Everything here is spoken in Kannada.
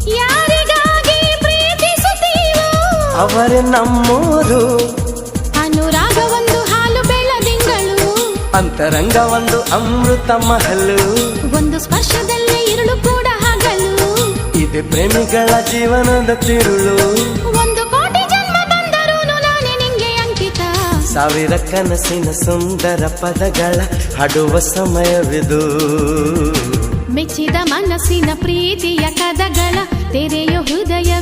ಯಾರಿಗಾಗಿ ಪ್ರೀತಿಸುತ್ತೀವೋ ಅವರೇ ನಮ್ಮೂರು. ಅನುರಾಗ ಒಂದು ಹಾಲು ಬೆಳದಿಂಗಳು, ಅಂತರಂಗ ಒಂದು ಅಮೃತ ಮಹಲು. ಒಂದು ಸ್ಪರ್ಶದಲ್ಲೇ ഇരുಳು ಕೂಡ ಹಗಲು. ಇದೆ ಪ್ರೇಮಿಗಳ ಜೀವನದ ತಿರುಳು. ಒಂದು ಕೋಟಿ ಜನ್ಮ ಬಂದರೂ ನಾನೇ ನಿಂಗೆ ಅಂಕಿತ. ಸಾವಿರ ಕನಸಿನ ಸುಂದರ ಪದಗಳ ಹಾಡುವ ಸಮಯವಿದು. ಮೆಚ್ಚಿದ ಮನಸ್ಸಿನ ಪ್ರೀತಿಯ ಕದಗಳ ತೆರೆಯೋ ಹೃದಯ